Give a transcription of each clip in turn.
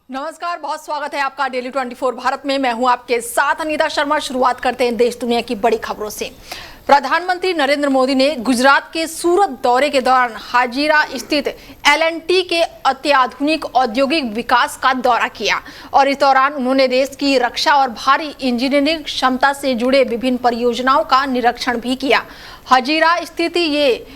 नमस्कार, बहुत स्वागत है आपका डेली 24 भारत में। मैं हूं आपके साथ अनीता शर्मा। शुरुआत करते हैं देश दुनिया की बड़ी खबरों से। प्रधानमंत्री नरेंद्र मोदी ने गुजरात के सूरत दौरे के दौरान हाजीरा स्थित L&T के अत्याधुनिक औद्योगिक विकास का दौरा किया और इस दौरान उन्होंने देश की रक्षा और भारी इंजीनियरिंग क्षमता से जुड़े विभिन्न परियोजनाओं का निरीक्षण भी किया। हाजीरा स्थित ये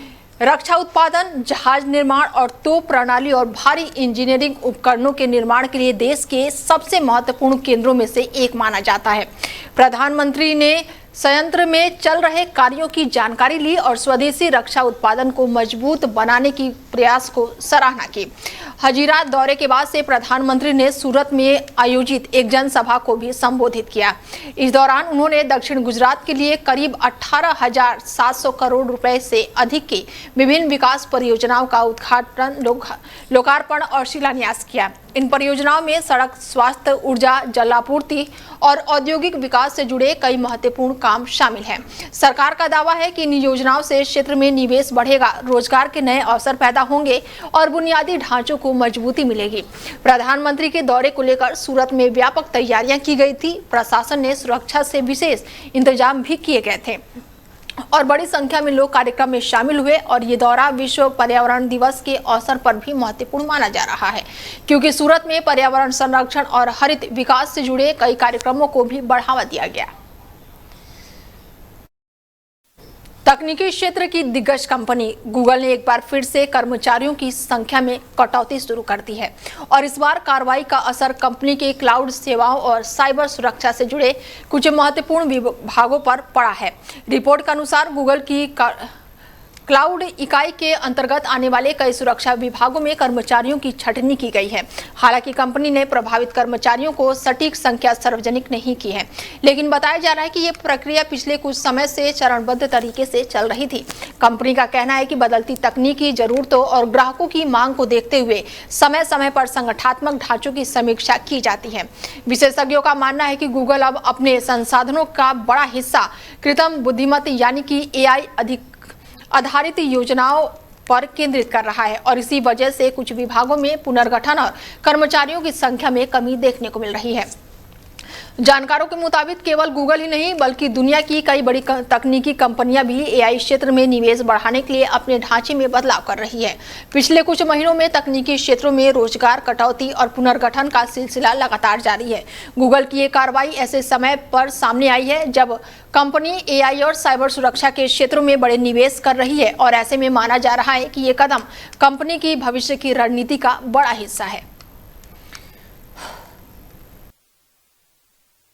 रक्षा उत्पादन, जहाज निर्माण और तोप प्रणाली और भारी इंजीनियरिंग उपकरणों के निर्माण के लिए देश के सबसे महत्वपूर्ण केंद्रों में से एक माना जाता है। प्रधानमंत्री ने संयंत्र में चल रहे कार्यों की जानकारी ली और स्वदेशी रक्षा उत्पादन को मजबूत बनाने की प्रयास को सराहना की। हाजीरा दौरे के बाद से प्रधानमंत्री ने सूरत में आयोजित एक जनसभा को भी संबोधित किया। इस दौरान उन्होंने दक्षिण गुजरात के लिए करीब 18,700 करोड़ रुपए से अधिक की विभिन्न विकास परियोजनाओं का उद्घाटन, लोकार्पण और शिलान्यास किया। इन परियोजनाओं में सड़क, स्वास्थ्य, ऊर्जा, जलापूर्ति और औद्योगिक विकास से जुड़े कई महत्वपूर्ण काम शामिल हैं। सरकार का दावा है कि इन योजनाओं से क्षेत्र में निवेश बढ़ेगा, रोजगार के नए अवसर पैदा होंगे और बुनियादी ढांचों को मजबूती मिलेगी। प्रधानमंत्री के दौरे को लेकर सूरत में व्यापक तैयारियां की गई थी। प्रशासन ने सुरक्षा से विशेष इंतजाम भी किए गए थे और बड़ी संख्या में लोग कार्यक्रम में शामिल हुए और ये दौरा विश्व पर्यावरण दिवस के अवसर पर भी महत्वपूर्ण माना जा रहा है, क्योंकि सूरत में पर्यावरण संरक्षण और हरित विकास से जुड़े कई कार्यक्रमों को भी बढ़ावा दिया गया। तकनीकी क्षेत्र की दिग्गज कंपनी गूगल ने एक बार फिर से कर्मचारियों की संख्या में कटौती शुरू कर दी है और इस बार कार्रवाई का असर कंपनी के क्लाउड सेवाओं और साइबर सुरक्षा से जुड़े कुछ महत्वपूर्ण विभागों पर पड़ा है। रिपोर्ट के अनुसार गूगल की क्लाउड इकाई के अंतर्गत आने वाले कई सुरक्षा विभागों में कर्मचारियों की छंटनी की गई है। हालांकि कंपनी ने प्रभावित कर्मचारियों को सटीक संख्या सार्वजनिक नहीं की है, लेकिन बताया जा रहा है कि यह प्रक्रिया पिछले कुछ समय से चरणबद्ध तरीके से चल रही थी। कंपनी का कहना है कि बदलती तकनीकी जरूरतों और ग्राहकों की मांग को देखते हुए समय समय पर संगठनात्मक ढांचों की समीक्षा की जाती है। विशेषज्ञों का मानना है कि गूगल अब अपने संसाधनों का बड़ा हिस्सा कृत्रिम बुद्धिमत्ता यानी कि AI आधारित योजनाओं पर केंद्रित कर रहा है और इसी वजह से कुछ विभागों में पुनर्गठन और कर्मचारियों की संख्या में कमी देखने को मिल रही है। जानकारों के मुताबिक केवल गूगल ही नहीं बल्कि दुनिया की कई बड़ी तकनीकी कंपनियां भी AI क्षेत्र में निवेश बढ़ाने के लिए अपने ढांचे में बदलाव कर रही है। पिछले कुछ महीनों में तकनीकी क्षेत्रों में रोजगार कटौती और पुनर्गठन का सिलसिला लगातार जारी है। गूगल की ये कार्रवाई ऐसे समय पर सामने आई है जब कंपनी AI और साइबर सुरक्षा के क्षेत्रों में बड़े निवेश कर रही है और ऐसे में माना जा रहा है कि ये कदम कंपनी की भविष्य की रणनीति का बड़ा हिस्सा है।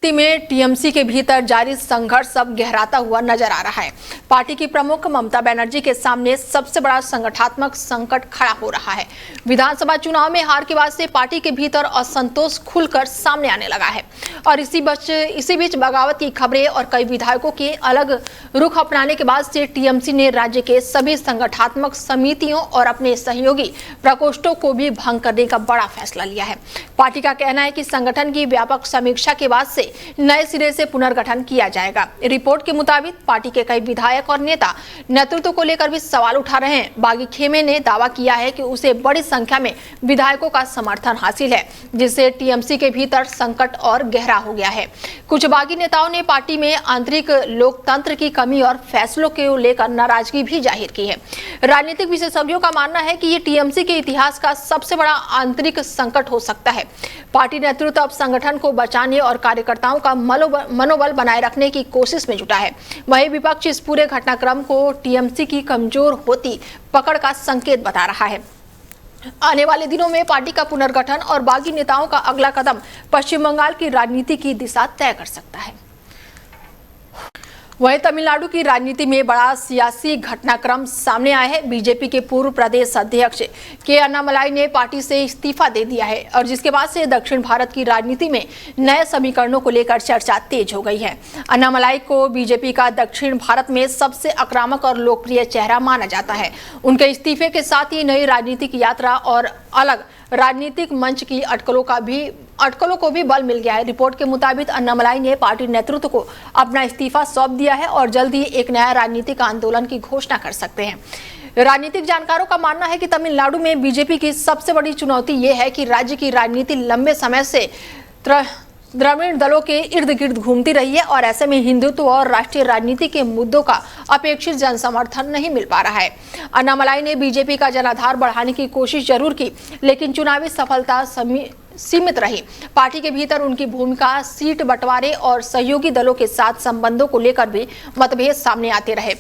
में TMC के भीतर जारी संघर्ष अब गहराता हुआ नजर आ रहा है। पार्टी की प्रमुख ममता बनर्जी के सामने सबसे बड़ा संगठनात्मक संकट खड़ा हो रहा है। विधानसभा चुनाव में हार के बाद से पार्टी के भीतर असंतोष खुलकर सामने आने लगा है और इसी बीच बगावत की खबरें और कई विधायकों के अलग रुख अपनाने के बाद से TMC ने राज्य के सभी संगठनात्मक समितियों और अपने सहयोगी प्रकोष्ठों को भी भंग करने का बड़ा फैसला लिया है। पार्टी का कहना है कि संगठन की व्यापक समीक्षा के बाद से नए सिरे से पुनर्गठन किया जाएगा। रिपोर्ट के मुताबिक पार्टी के कई विधायक और नेता नेतृत्व को लेकर भी सवाल उठा रहे हैं। बागी खेमे ने दावा किया है कि उसे बड़ी संख्या में विधायकों का समर्थन हासिल है, जिससे TMC के भीतर संकट और गहरा हो गया है। कुछ बागी नेताओं ने पार्टी में आंतरिक लोकतंत्र की कमी और फैसलों को लेकर नाराजगी भी जाहिर की है। राजनीतिक विशेषज्ञों का मानना है कि ये TMC के इतिहास का सबसे बड़ा आंतरिक संकट हो सकता है। पार्टी नेतृत्व अब संगठन को बचाने और कार्यकर्ताओं का मनोबल बनाए रखने की कोशिश में जुटा है। वहीं विपक्ष इस पूरे घटनाक्रम को TMC की कमजोर होती पकड़ का संकेत बता रहा है। आने वाले दिनों में पार्टी का पुनर्गठन और बागी नेताओं का अगला कदम पश्चिम बंगाल की राजनीति की दिशा तय कर सकता है। वहीं तमिलनाडु की राजनीति में बड़ा सियासी घटनाक्रम सामने आया है। बीजेपी के पूर्व प्रदेश अध्यक्ष के अन्नामलाई ने पार्टी से इस्तीफा दे दिया है और जिसके बाद से दक्षिण भारत की राजनीति में नए समीकरणों को लेकर चर्चा तेज हो गई है। अन्नामलाई को बीजेपी का दक्षिण भारत में सबसे आक्रामक और लोकप्रिय चेहरा माना जाता है। उनके इस्तीफे के साथ ही नई राजनीतिक यात्रा और अलग राजनीतिक मंच की अटकलों को भी बल मिल गया है। रिपोर्ट के मुताबिक अन्नामलाई ने पार्टी नेतृत्व को अपना इस्तीफा सौंप दिया है और जल्द ही एक नया राजनीतिक आंदोलन की घोषणा कर सकते हैं। राजनीतिक जानकारों का मानना है कि तमिलनाडु में बीजेपी की सबसे बड़ी चुनौती ये है कि राज्य की राजनीति लंबे समय से द्रविड़ दलों के इर्द गिर्द घूमती रही है और ऐसे में हिंदुत्व और राष्ट्रीय राजनीति के मुद्दों का अपेक्षित जन समर्थन नहीं मिल पा रहा है। अन्नामलाई ने बीजेपी का जनाधार बढ़ाने की कोशिश जरूर की, लेकिन चुनावी सफलता सीमित रही। पार्टी के भीतर उनकी भूमिका, सीट बंटवारे और सहयोगी दलों के साथ संबंधों को लेकर भी मतभेद सामने आते रहे।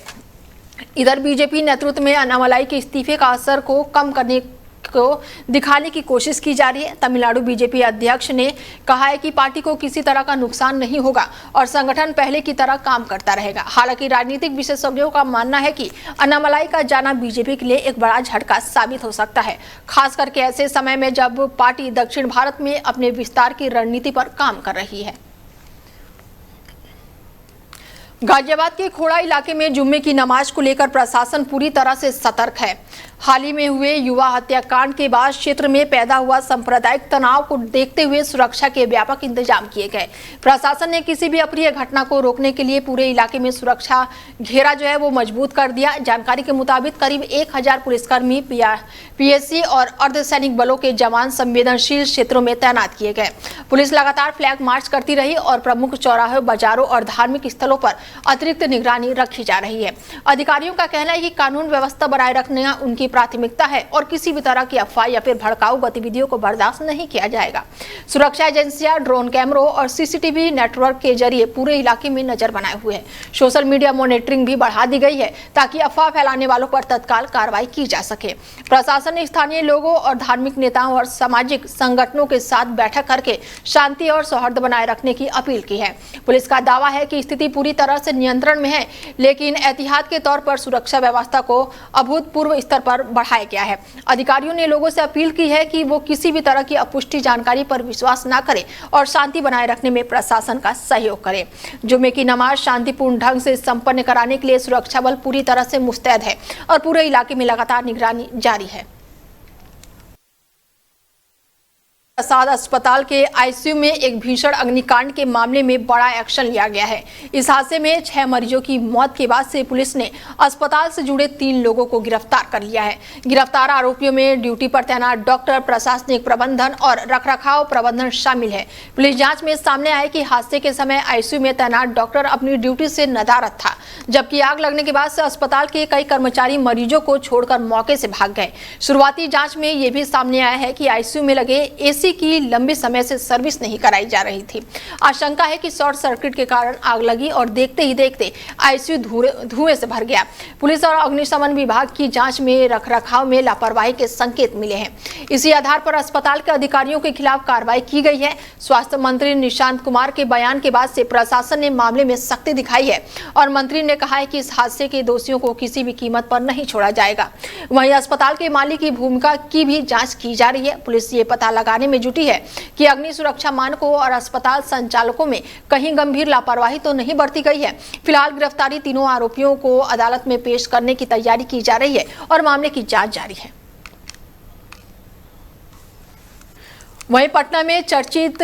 इधर बीजेपी नेतृत्व में अन्नामलाई के इस्तीफे का असर को कम करने को दिखाने की कोशिश की जा रही है। तमिलनाडु बीजेपी अध्यक्ष ने कहा है कि पार्टी को किसी तरह का नुकसान नहीं होगा और संगठन पहले की तरह काम करता रहेगा। हालांकि राजनीतिक विशेषज्ञों का मानना है कि अन्नामलाई का जाना बीजेपी के लिए एक बड़ा झटका साबित हो सकता है, खास करके ऐसे समय में जब पार्टी दक्षिण भारत में अपने विस्तार की रणनीति पर काम कर रही है। गाजियाबाद के खोड़ा इलाके में जुम्मे की नमाज को लेकर प्रशासन पूरी तरह से सतर्क है। हाल ही में हुए युवा हत्याकांड के बाद क्षेत्र में पैदा हुआ सांप्रदायिक तनाव को देखते हुए सुरक्षा के व्यापक इंतजाम किए गए। प्रशासन ने किसी भी अप्रिय घटना को रोकने के लिए पूरे इलाके में सुरक्षा घेरा वो मजबूत कर दिया। जानकारी के मुताबिक करीब 1000 पुलिसकर्मी, पीएससी और अर्धसैनिक बलों के जवान संवेदनशील क्षेत्रों में तैनात किए गए। पुलिस लगातार फ्लैग मार्च करती रही और प्रमुख चौराहे, बाजारों और धार्मिक स्थलों पर अतिरिक्त निगरानी रखी जा रही है। अधिकारियों का कहना है कि कानून व्यवस्था बनाए रखना उनकी प्राथमिकता है और किसी भी तरह की अफवाह या फिर भड़काऊ गतिविधियों को बर्दाश्त नहीं किया जाएगा। सुरक्षा एजेंसियां ड्रोन कैमरों और सीसीटीवी नेटवर्क के जरिए पूरे इलाके में नजर बनाए हुए हैं। सोशल मीडिया मॉनिटरिंग भी बढ़ा दी गई है ताकि अफवाह फैलाने वालों पर तत्काल कार्रवाई की जा सके। प्रशासन ने स्थानीय लोगों और धार्मिक नेताओं और सामाजिक संगठनों के साथ बैठक करके शांति और सौहार्द बनाए रखने की अपील की है। पुलिस का दावा है कि स्थिति पूरी तरह से नियंत्रण में है, लेकिन एहतियात के तौर पर सुरक्षा व्यवस्था को अभूतपूर्व स्तर पर बढ़ाया गया है। अधिकारियों ने लोगों से अपील की है कि वो किसी भी तरह की अपुष्टि जानकारी पर विश्वास न करें और शांति बनाए रखने में प्रशासन का सहयोग करें। जुम्मे की नमाज शांतिपूर्ण ढंग से संपन्न कराने के लिए सुरक्षा बल पूरी तरह से मुस्तैद है और पूरे इलाके में लगातार निगरानी जारी है। प्रसाद अस्पताल के आईसीयू में एक भीषण अग्निकांड के मामले में बड़ा एक्शन लिया गया है। इस हादसे में 6 मरीजों की मौत के बाद से पुलिस ने अस्पताल से जुड़े 3 लोगों को गिरफ्तार कर लिया है। गिरफ्तार आरोपियों में ड्यूटी पर तैनात डॉक्टर, प्रशासनिक प्रबंधन और रखरखाव प्रबंधन शामिल है। पुलिस जांच में सामने आया कि हादसे के समय आईसीयू में तैनात डॉक्टर अपनी ड्यूटी से नदारद था, जबकि आग लगने के बाद से अस्पताल के कई कर्मचारी मरीजों को छोड़कर मौके से भाग गए। शुरुआती जांच में यह भी सामने आया है कि आईसीयू में लगे एसी की लंबे समय से सर्विस नहीं कराई जा रही थी। आशंका है कि शॉर्ट सर्किट के कारण आग लगी और देखते ही देखते आईसीयू धुएं से भर गया। पुलिस और अग्निशमन विभाग की जांच में रखरखाव में लापरवाही के संकेत मिले हैं। इसी आधार पर अस्पताल के अधिकारियों के खिलाफ कार्रवाई की गई है। स्वास्थ्य मंत्री निशांत कुमार के बयान के बाद से प्रशासन ने मामले में सख्ती दिखाई है और मंत्री ने कहा है कि इस हादसे के दोषियों को किसी भी कीमत पर नहीं छोड़ा जाएगा। वहीं अस्पताल के मालिक की भूमिका की भी जांच की जा रही है। पुलिस ये पता लगाने में जुटी है कि अग्नि सुरक्षा मानकों और अस्पताल संचालकों में कहीं गंभीर लापरवाही तो नहीं बरती गई है। फिलहाल गिरफ्तारी तीनों आरोपियों को अदालत में पेश करने की तैयारी की जा रही है और मामले की जांच जारी है। वहीं पटना में चर्चित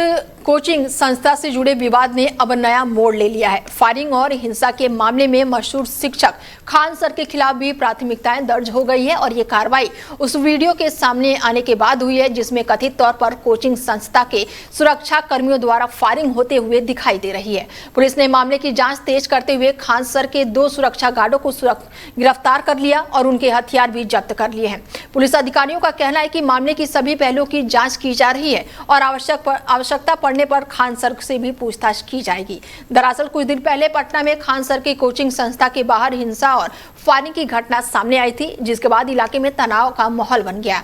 कोचिंग संस्था से जुड़े विवाद ने अब नया मोड़ ले लिया है। फायरिंग और हिंसा के मामले में मशहूर शिक्षक खान सर के खिलाफ भी प्राथमिकताएं दर्ज हो गई है और ये कार्रवाई उस वीडियो के सामने आने के बाद हुई है जिसमें कथित तौर पर कोचिंग संस्था के सुरक्षा कर्मियों द्वारा फायरिंग होते हुए दिखाई दे रही है। पुलिस ने मामले की जांच तेज करते हुए खान सर के 2 सुरक्षा गार्डों को गिरफ्तार कर लिया और उनके हथियार भी जब्त कर लिए हैं। पुलिस अधिकारियों का कहना है कि मामले की सभी पहलुओं की जाँच की जा रही है और आवश्यकता पड़ने पर खान सर से भी पूछताछ की जाएगी। दरअसल कुछ दिन पहले पटना में खान सर की कोचिंग संस्था के बाहर हिंसा और फायरिंग की घटना सामने आई थी, जिसके बाद इलाके में तनाव का माहौल बन गया।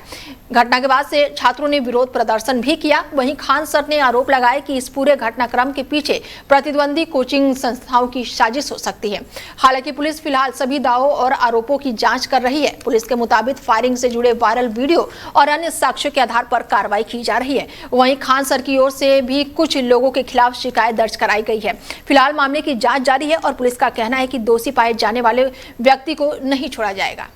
घटना के बाद से छात्रों ने विरोध प्रदर्शन भी किया। वहीं खान सर ने आरोप लगाया कि इस पूरे घटनाक्रम के पीछे प्रतिद्वंदी कोचिंग संस्थाओं की साजिश हो सकती है। हालांकि पुलिस फिलहाल सभी दावों और आरोपों की जांच कर रही है। पुलिस के मुताबिक फायरिंग से जुड़े वायरल वीडियो और अन्य साक्ष्यों के आधार पर कार्रवाई की जा रही है। वहीं खान सर की ओर से भी कुछ लोगों के खिलाफ शिकायत दर्ज कराई गई है। फिलहाल मामले की जांच जारी है और पुलिस का कहना है कि दोषी पाए जाने वाले व्यक्ति को नहीं छोड़ा जाएगा।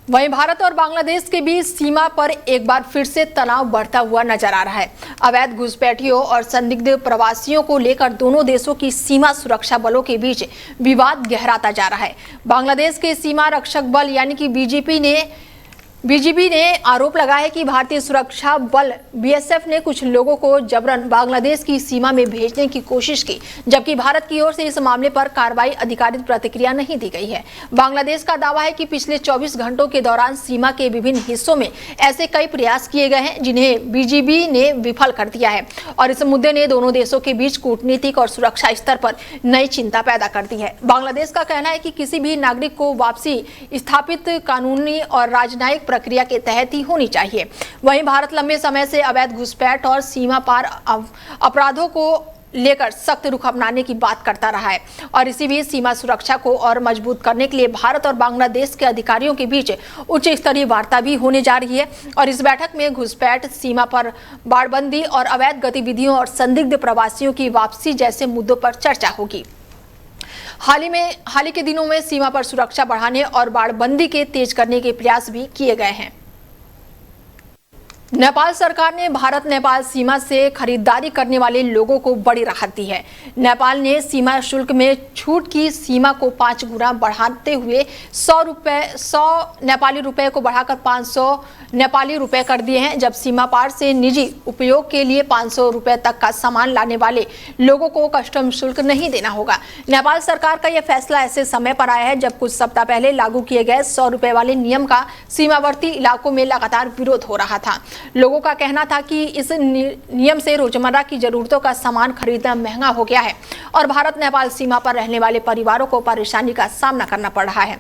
वहीं भारत और बांग्लादेश के बीच सीमा पर एक बार फिर से तनाव बढ़ता हुआ नजर आ रहा है। अवैध घुसपैठियों और संदिग्ध प्रवासियों को लेकर दोनों देशों की सीमा सुरक्षा बलों के बीच विवाद गहराता जा रहा है। बांग्लादेश के सीमा रक्षक बल यानी कि बीजीबी ने आरोप लगाया है कि भारतीय सुरक्षा बल बीएसएफ ने कुछ लोगों को जबरन बांग्लादेश की सीमा में भेजने की कोशिश की, जबकि भारत की ओर से इस मामले पर कार्रवाई अधिकारिक प्रतिक्रिया नहीं दी गई है। बांग्लादेश का दावा है कि पिछले 24 घंटों के दौरान सीमा के विभिन्न हिस्सों में ऐसे कई प्रयास किए गए हैं जिन्हें बीजीबी ने विफल कर दिया है और इस मुद्दे ने दोनों देशों के बीच कूटनीतिक और सुरक्षा स्तर पर नई चिंता पैदा कर दी है। बांग्लादेश का कहना है कि किसी भी नागरिक को वापसी स्थापित कानूनी और राजनयिक प्रक्रिया के तहत ही होनी चाहिए। वहीं भारत लंबे समय से अवैध घुसपैठ और सीमा पार अपराधों को लेकर सख्त रुख अपनाने की बात करता रहा है और इसी बीच सीमा सुरक्षा को और मजबूत करने के लिए भारत और बांग्लादेश के अधिकारियों के बीच उच्च स्तरीय वार्ता भी होने जा रही है और इस बैठक में घुसपैठ, सीमा पर बाड़बंदी और अवैध गतिविधियों और संदिग्ध प्रवासियों की वापसी जैसे मुद्दों पर चर्चा होगी। हाल ही के दिनों में सीमा पर सुरक्षा बढ़ाने और बाड़बंदी के तेज करने के प्रयास भी किए गए हैं। नेपाल सरकार ने भारत नेपाल सीमा से खरीदारी करने वाले लोगों को बड़ी राहत दी है। नेपाल ने सीमा शुल्क में छूट की सीमा को 5 गुना बढ़ाते हुए 100 नेपाली रुपए को बढ़ाकर 500 नेपाली रुपए कर दिए हैं, जब सीमा पार से निजी उपयोग के लिए 500 रुपए तक का सामान लाने वाले लोगों को कस्टम शुल्क नहीं देना होगा। नेपाल सरकार का यह फैसला ऐसे समय पर आया है जब कुछ सप्ताह पहले लागू किए गए 100 रुपए वाले नियम का सीमावर्ती इलाकों में लगातार विरोध हो रहा था। लोगों का कहना था कि इस नियम से रोजमर्रा की जरूरतों का सामान खरीदना महंगा हो गया है और भारत नेपाल सीमा पर रहने वाले परिवारों को परेशानी का सामना करना पड़ रहा है।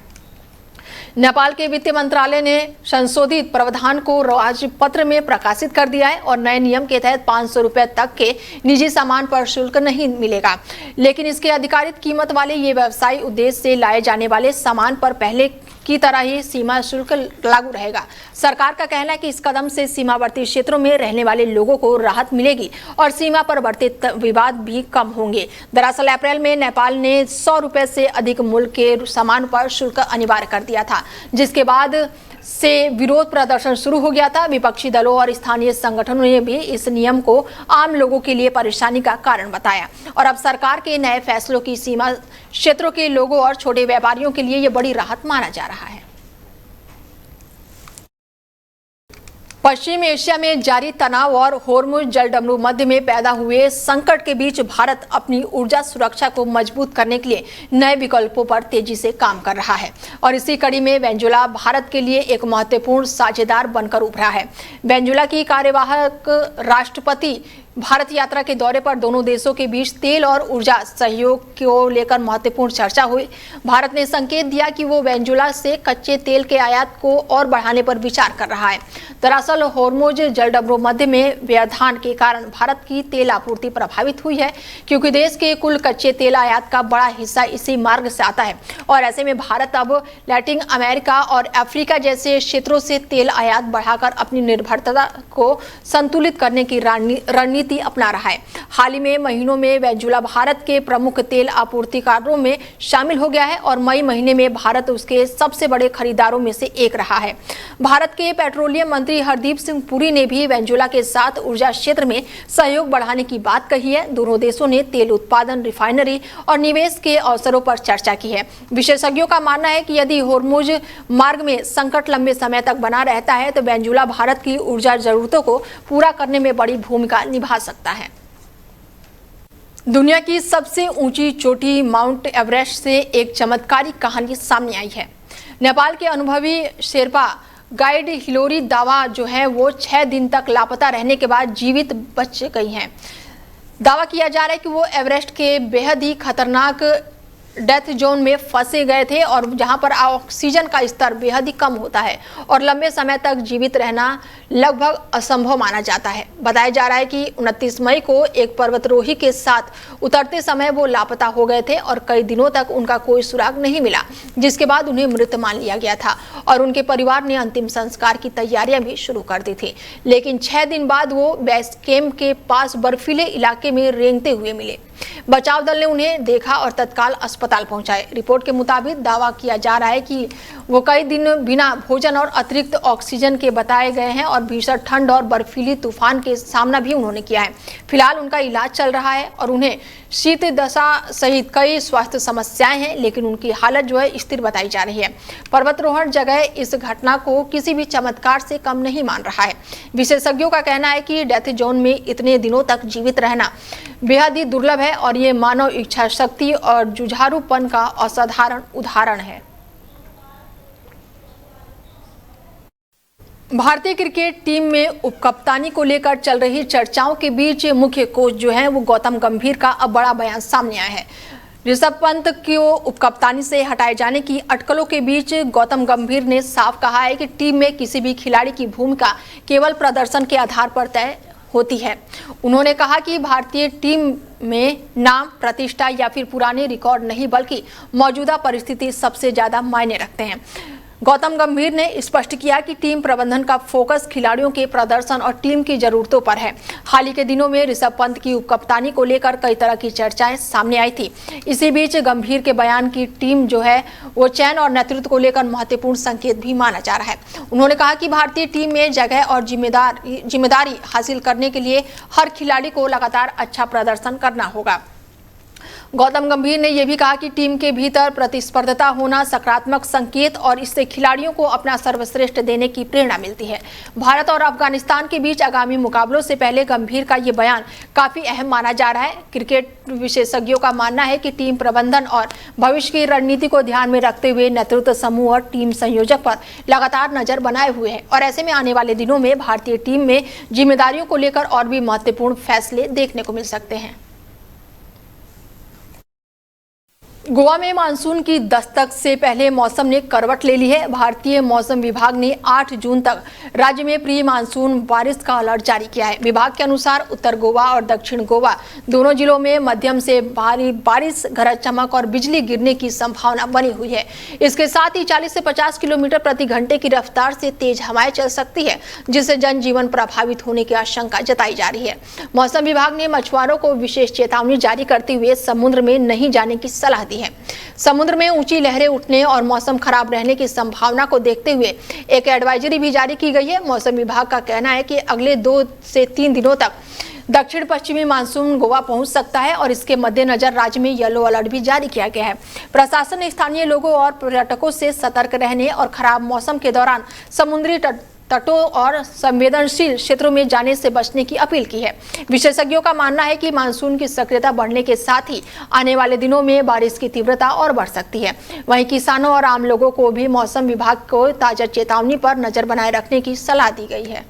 नेपाल के वित्त मंत्रालय ने संशोधित प्रावधान को राजपत्र में प्रकाशित कर दिया है और नए नियम के तहत 500 रुपए तक के निजी सामान पर शुल्क नहीं मिलेगा, लेकिन इसके अधिकारित कीमत वाले ये व्यवसायी उद्देश्य से लाए जाने वाले सामान पर पहले की तरह ही सीमा शुल्क लागू रहेगा। सरकार का कहना है कि इस कदम से सीमावर्ती क्षेत्रों में रहने वाले लोगों को राहत मिलेगी और सीमा पर बढ़ते विवाद भी कम होंगे। दरअसल अप्रैल में नेपाल ने 100 रुपए से अधिक मूल्य के सामान पर शुल्क अनिवार्य कर दिया था, जिसके बाद से विरोध प्रदर्शन शुरू हो गया था। विपक्षी दलों और स्थानीय संगठनों ने भी इस नियम को आम लोगों के लिए परेशानी का कारण बताया और अब सरकार के नए फैसलों की सीमा क्षेत्रों के लोगों और छोटे व्यापारियों के लिए यह बड़ी राहत माना जा रहा है। पश्चिम एशिया में जारी तनाव और होर्मुज जलडमरू मध्य में पैदा हुए संकट के बीच भारत अपनी ऊर्जा सुरक्षा को मजबूत करने के लिए नए विकल्पों पर तेजी से काम कर रहा है और इसी कड़ी में वेनेजुएला भारत के लिए एक महत्वपूर्ण साझेदार बनकर उभरा है। वेनेजुएला की कार्यवाहक राष्ट्रपति भारत यात्रा के दौरे पर दोनों देशों के बीच तेल और ऊर्जा सहयोग को लेकर महत्वपूर्ण चर्चा हुई। भारत ने संकेत दिया कि वो वेनेजुएला से कच्चे तेल के आयात को और बढ़ाने पर विचार कर रहा है। दरअसल होर्मुज जलडमरू मध्य में व्यवधान के कारण भारत की तेल आपूर्ति प्रभावित हुई है, क्योंकि देश के कुल कच्चे तेल आयात का बड़ा हिस्सा इसी मार्ग से आता है और ऐसे में भारत अब लैटिन अमेरिका और अफ्रीका जैसे क्षेत्रों से तेल आयात बढ़ाकर अपनी निर्भरता को संतुलित करने की रणनीति अपना रहा है। हाल ही में महीनों में वेनेजुएला भारत के प्रमुख तेल आपूर्तिकारों में शामिल हो गया है और मई महीने में भारत उसके सबसे बड़े खरीदारों में से एक रहा है। भारत के पेट्रोलियम मंत्री हरदीप सिंह पुरी ने भी वेनेजुएला के साथ ऊर्जा क्षेत्र में सहयोग बढ़ाने की बात कही है। दोनों देशों ने तेल उत्पादन, रिफाइनरी और निवेश के अवसरों पर चर्चा की है। विशेषज्ञों का मानना है कि यदि होर्मुज मार्ग में संकट लंबे समय तक बना रहता है तो वेनेजुएला भारत की ऊर्जा जरूरतों को पूरा करने में बड़ी भूमिका निभा सकता है। दुनिया की सबसे ऊंची चोटी माउंट एवरेस्ट से एक चमत्कारिक कहानी सामने आई है। नेपाल के अनुभवी शेरपा गाइड हिलोरी दावा जो है वो 6 दिन तक लापता रहने के बाद जीवित बच गई हैं। दावा किया जा रहा है कि वो एवरेस्ट के बेहद ही खतरनाक डेथ जोन में फंसे गए थे और जहां पर ऑक्सीजन का स्तर बेहद ही कम होता है और लंबे समय तक जीवित रहना लगभग असंभव माना जाता है। बताया जा रहा है कि 29 मई को एक पर्वतारोही के साथ उतरते समय वो लापता हो गए थे और कई दिनों तक उनका कोई सुराग नहीं मिला, जिसके बाद उन्हें मृत मान लिया गया था और उनके परिवार ने अंतिम संस्कार की तैयारियां भी शुरू कर दी थी। लेकिन 6 दिन बाद वो बेस कैंप के पास बर्फीले इलाके में रेंगते हुए मिले। बचाव दल ने उन्हें देखा और तत्काल अस्पताल पहुंचाए। रिपोर्ट के मुताबिक दावा किया जा रहा है कि वो कई दिन बिना भोजन और अतिरिक्त ऑक्सीजन के बताए गए हैं और भीषण ठंड और बर्फीली तूफान के सामना भी उन्होंने किया है। फिलहाल उनका इलाज चल रहा है और उन्हें शीत दशा सहित कई स्वास्थ्य समस्याएं हैं, लेकिन उनकी हालत जो है स्थिर बताई जा रही है। पर्वतारोहण जगह इस घटना को किसी भी चमत्कार से कम नहीं मान रहा है। विशेषज्ञों का कहना है कि डेथ जोन में इतने दिनों तक जीवित रहना बेहद ही दुर्लभ है और ये मानव इच्छा शक्ति और जुझारूपन का असाधारण उदाहरण है। भारतीय क्रिकेट टीम में उपकप्तानी को लेकर चल रही चर्चाओं के बीच मुख्य कोच जो है वो गौतम गंभीर का अब बड़ा बयान सामने आया है। ऋषभ पंत को उपकप्तानी से हटाए जाने की अटकलों के बीच गौतम गंभीर ने साफ कहा है कि टीम में किसी भी खिलाड़ी की भूमिका केवल प्रदर्शन के आधार पर तय होती है। उन्होंने कहा कि भारतीय टीम में नाम, प्रतिष्ठा या फिर पुराने रिकॉर्ड नहीं बल्कि मौजूदा परिस्थिति सबसे ज्यादा मायने रखते हैं। गौतम गंभीर ने स्पष्ट किया कि टीम प्रबंधन का फोकस खिलाड़ियों के प्रदर्शन और टीम की जरूरतों पर है। हाल ही के दिनों में ऋषभ पंत की उपकप्तानी को लेकर कई तरह की चर्चाएं सामने आई थी। इसी बीच गंभीर के बयान की टीम जो है वो चयन और नेतृत्व को लेकर महत्वपूर्ण संकेत भी माना जा रहा है। उन्होंने कहा कि भारतीय टीम में जगह और जिम्मेदारी हासिल करने के लिए हर खिलाड़ी को लगातार अच्छा प्रदर्शन करना होगा। गौतम गंभीर ने यह भी कहा कि टीम के भीतर प्रतिस्पर्धा होना सकारात्मक संकेत और इससे खिलाड़ियों को अपना सर्वश्रेष्ठ देने की प्रेरणा मिलती है। भारत और अफगानिस्तान के बीच आगामी मुकाबलों से पहले गंभीर का ये बयान काफी अहम माना जा रहा है। क्रिकेट विशेषज्ञों का मानना है कि टीम प्रबंधन और भविष्य की रणनीति को ध्यान में रखते हुए नेतृत्व समूह और टीम संयोजक पर लगातार नजर बनाए हुए है और ऐसे में आने वाले दिनों में भारतीय टीम में जिम्मेदारियों को लेकर और भी महत्वपूर्ण फैसले देखने को मिल सकते हैं। गोवा में मानसून की दस्तक से पहले मौसम ने करवट ले ली है। भारतीय मौसम विभाग ने 8 जून तक राज्य में प्री मानसून बारिश का अलर्ट जारी किया है। विभाग के अनुसार उत्तर गोवा और दक्षिण गोवा दोनों जिलों में मध्यम से भारी बारिश, गरज चमक और बिजली गिरने की संभावना बनी हुई है। इसके साथ ही 40 से 50 किलोमीटर प्रति घंटे की रफ्तार से तेज हवाएं चल सकती है, जिससे जनजीवन प्रभावित होने की आशंका जताई जा रही है। मौसम विभाग ने मछुआरों को विशेष चेतावनी जारी करते हुए समुद्र में नहीं जाने की सलाह दी है। समुद्र में ऊंची लहरें उठने और मौसम खराब रहने की संभावना को देखते हुए एक एडवाइजरी भी जारी की गई है। मौसम विभाग का कहना है कि अगले 2 से 3 दिनों तक दक्षिण पश्चिमी मानसून गोवा पहुंच सकता है और इसके मद्देनजर राज्य में येलो अलर्ट भी जारी किया गया है। प्रशासन ने स्थानीय लोगों और पर्यटकों से सतर्क रहने और खराब मौसम के दौरान समुद्री तटों और संवेदनशील क्षेत्रों में जाने से बचने की अपील की है। विशेषज्ञों का मानना है कि मानसून की सक्रियता बढ़ने के साथ ही आने वाले दिनों में बारिश की तीव्रता और बढ़ सकती है। वहीं किसानों और आम लोगों को भी मौसम विभाग को ताजा चेतावनी पर नजर बनाए रखने की सलाह दी गई है।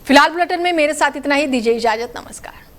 फिलहाल बुलेटिन में मेरे साथ इतना ही। दीजिए इजाजत। नमस्कार।